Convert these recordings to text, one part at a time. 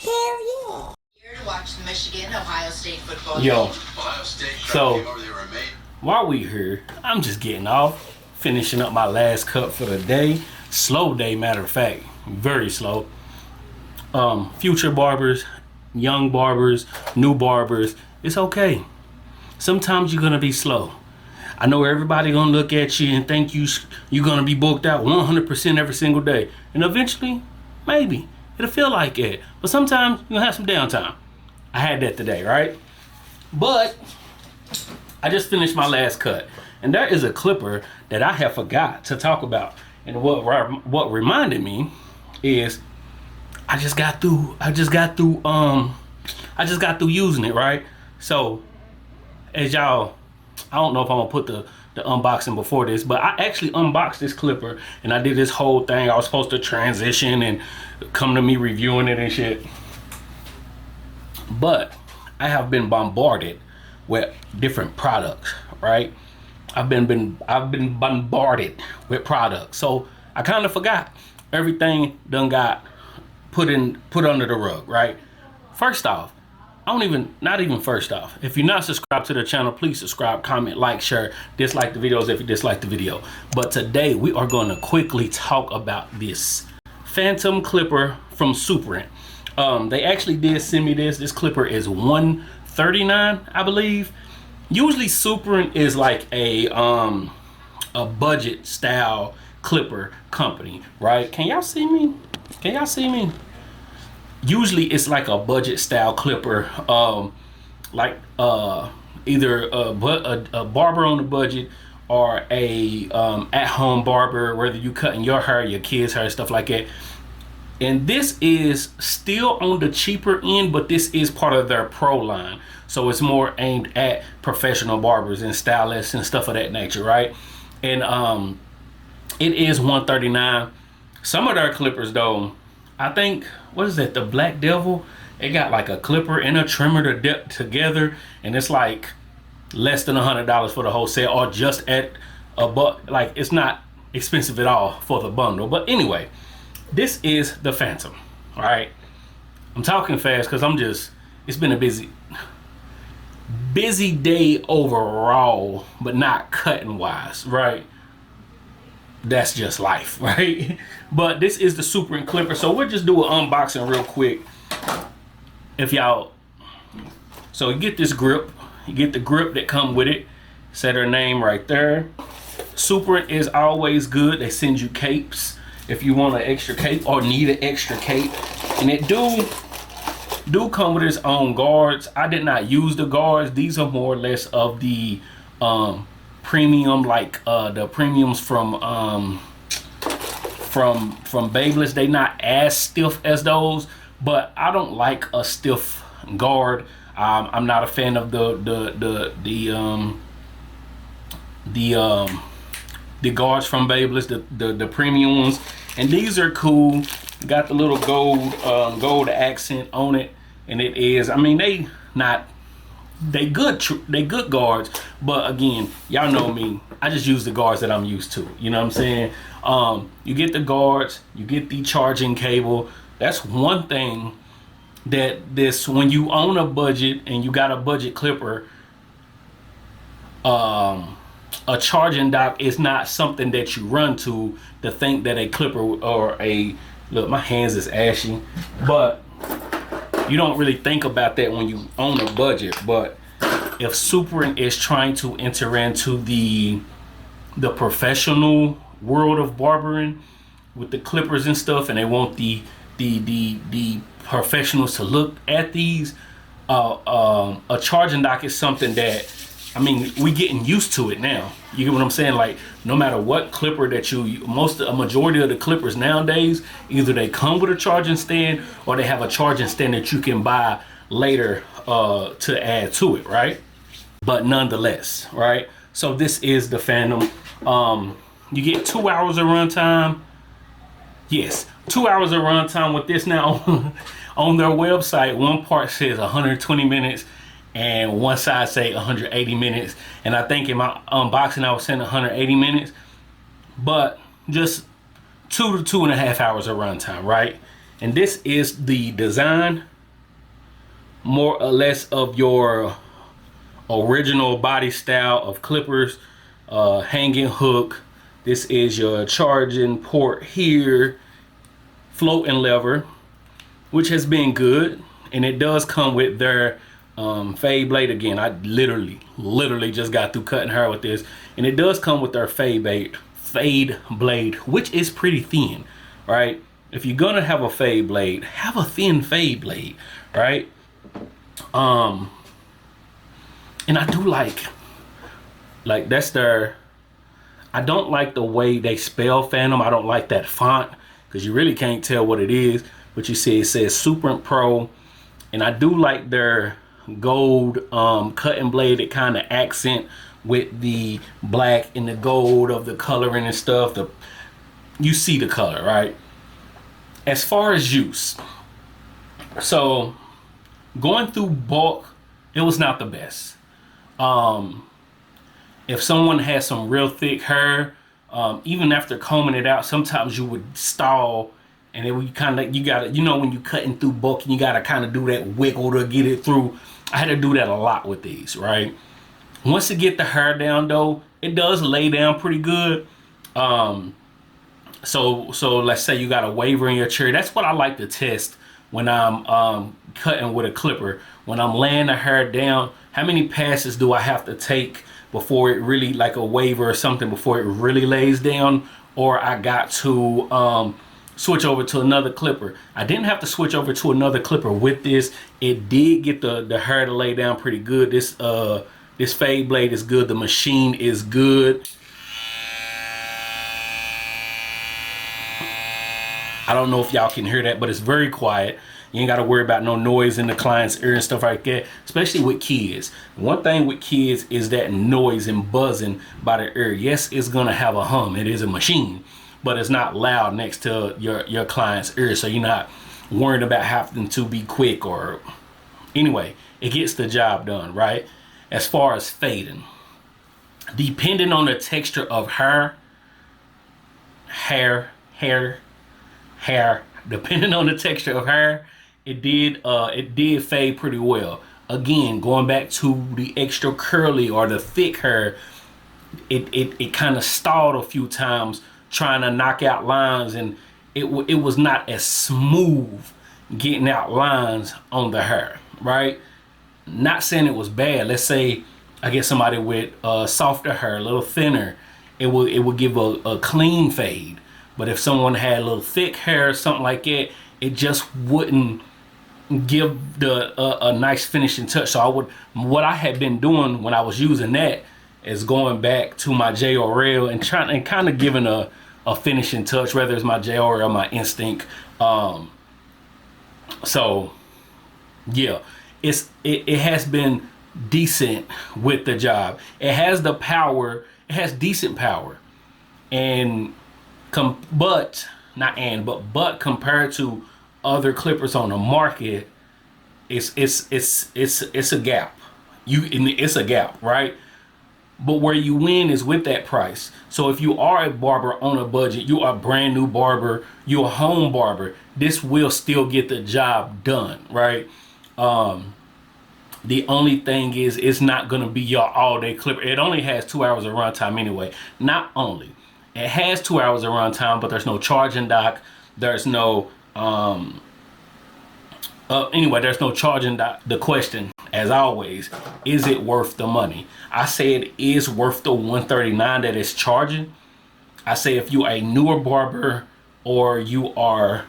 Hell yeah. Here to watch the Michigan-Ohio State football game. Yo, so while we here, I'm just getting off, finishing up my last cut for the day. Slow day, matter of fact, very slow. Future barbers, young barbers, new barbers, it's okay. Sometimes you're gonna be slow. I know everybody gonna look at you and think you're gonna be booked out 100% every single day, and eventually, maybe it'll feel like it. But sometimes you're gonna have some downtime. I had that today, right? But I just finished my last cut, and there is a clipper that I have forgot to talk about. And what reminded me is I just got through using it, right? So as y'all, I don't know if I'm gonna put the unboxing before this, but I actually unboxed this clipper and I did this whole thing. I was supposed to transition and come to me reviewing it and shit. But I have been bombarded with different products, right? I've been bombarded with products. So I kind of forgot. Everything done got put under the rug, right? First off, not even first off. If you're not subscribed to the channel, please subscribe, comment, like, share, dislike the videos if you dislike the video. But today we are going to quickly talk about this Phantom clipper from Suprent. They actually did send me this. This clipper is $139, I believe. Usually Suprent is like a budget style clipper company, right? Can y'all see me? Can y'all see me? Usually it's like a budget style clipper, like either a barber on the budget or a at-home barber, whether you cutting your hair, your kids' hair, stuff like that. And this is still on the cheaper end, but this is part of their pro line. So it's more aimed at professional barbers and stylists and stuff of that nature, right? And it is $139. Some of their clippers though, I think, what is that, the Black Devil? It got like a clipper and a trimmer together, and it's like less than $100 for the whole set, or just at like it's not expensive at all for the bundle. But anyway, this is the Phantom. All right, I'm talking fast because it's been a busy day overall, but not cutting wise, right? That's just life, right? But this is the Suprent clipper, so we'll just do an unboxing real quick. If y'all, so you get this grip, you get the grip that come with it. Set her name right there. Suprent is always good. They send you capes if you want an extra cape or need an extra cape, and it do come with its own guards. I did not use the guards. These are more or less of the premium, like the premiums from Babyliss. They not as stiff as those, but I don't like a stiff guard. I'm not a fan of the guards from Babyliss, the premium ones, and these are cool. Got the little gold accent on it, and it is, I mean, they good guards, but again, y'all know me, I just use the guards that I'm used to, you know what I'm saying? You get the guards, you get the charging cable. That's one thing that when you own a budget and you got a budget clipper, a charging dock is not something that you run to think that a clipper or look, my hands is ashy, but you don't really think about that when you own a budget. But if Suprent is trying to enter into the professional world of barbering with the clippers and stuff, and they want the professionals to look at these, a charging dock is something that, I mean, we getting used to it now. You get what I'm saying? Like, no matter what clipper that a majority of the clippers nowadays, either they come with a charging stand or they have a charging stand that you can buy later to add to it, right? But nonetheless, right? So this is the Phantom. You get 2 hours of runtime. Yes, 2 hours of runtime with this now. On their website, one part says 120 minutes and one side say 180 minutes, and I think in my unboxing I was saying 180 minutes, but just 2 to 2.5 hours of runtime, right? And this is the design more or less of your original body style of clippers. Hanging hook. This is your charging port here. Floating lever, which has been good, and it does come with their fade blade. Again, I literally just got through cutting hair with this, and it does come with their fade blade, which is pretty thin, right? If you're gonna have a fade blade, have a thin fade blade, right? And I do like that's their. I don't like the way they spell Phantom. I don't like that font, because you really can't tell what it is. But you see it says Suprent Pro, and I do like their gold cutting blade. It kind of accent with the black and the gold of the coloring and stuff. You see the color, right? As far as use, so going through bulk, it was not the best. If someone has some real thick hair, even after combing it out, sometimes you would stall, and then you gotta, when you cutting through bulk, and you gotta kind of do that wiggle to get it through. I had to do that a lot with these, right? Once you get the hair down though, it does lay down pretty good. So let's say you got a waver in your chair. That's what I like to test when I'm cutting with a clipper. When I'm laying the hair down, how many passes do I have to take before it really, like a waver or something, before it really lays down, or I got to switch over to another clipper. I didn't have to switch over to another clipper with this. It did get the hair to lay down pretty good. This fade blade is good. The machine is good. I don't know if y'all can hear that, but it's very quiet. You ain't got to worry about no noise in the client's ear and stuff like that, especially with kids. One thing with kids is that noise and buzzing by their ear. Yes, it's going to have a hum. It is a machine, but it's not loud next to your client's ear, so you're not worried about having to be quick or... Anyway, it gets the job done, right? As far as fading, depending on the texture of hair, depending on the texture of hair, it did fade pretty well. Again, going back to the extra curly or the thick hair, it kind of stalled a few times trying to knock out lines, and it was not as smooth getting out lines on the hair, right? Not saying it was bad. Let's say I get somebody with softer hair, a little thinner, it will give a clean fade. But if someone had a little thick hair or something like that, it just wouldn't give a nice finishing touch. So what I had been doing when I was using that is going back to my JRL and kind of giving a finishing touch, whether it's my JRL or my Instinct. So yeah, it has been decent with the job. It has the power. It has decent power, and but compared to other clippers on the market, it's a gap. It's a gap, right? But where you win is with that price. So if you are a barber on a budget, you are a brand new barber, you're a home barber, this will still get the job done, right? The only thing is, it's not gonna be your all-day clipper. It only has 2 hours of runtime anyway. Not only it has 2 hours of runtime, but there's no charging dock. There's no there's no charging dock. The question, as always, is it worth the money? I say it is worth the $139 that it's charging. I say if you are a newer barber, or you are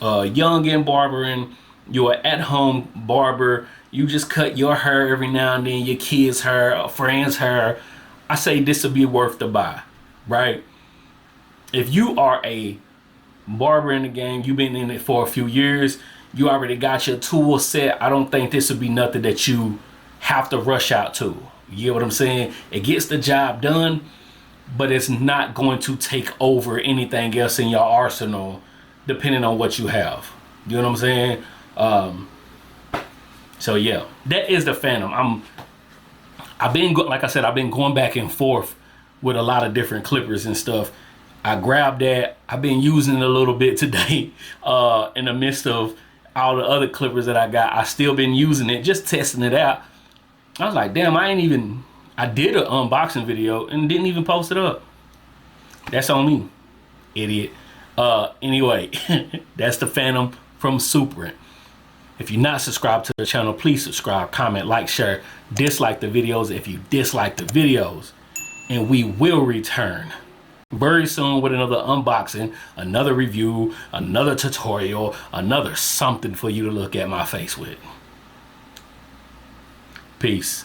young in barbering, you're an at-home barber, you just cut your hair every now and then, your kids' hair, a friend's hair, I say this will be worth the buy, right? If you are a barber in the game, you've been in it for a few years, you already got your tool set, I don't think this would be nothing that you have to rush out to. You get what I'm saying? It gets the job done, but it's not going to take over anything else in your arsenal, depending on what you have. You know what I'm saying? So yeah, that is the Phantom. I've been going back and forth with a lot of different clippers and stuff. I grabbed that. I've been using it a little bit today in the midst of all the other clippers that I got, I still been using it, just testing it out. I was like, damn, I did an unboxing video and didn't even post it up. That's on me, idiot. Anyway, that's the Phantom from Suprent. If you're not subscribed to the channel, please subscribe, comment, like, share, dislike the videos if you dislike the videos. And we will return very soon with another unboxing, another review, another tutorial, another something for you to look at my face with. Peace.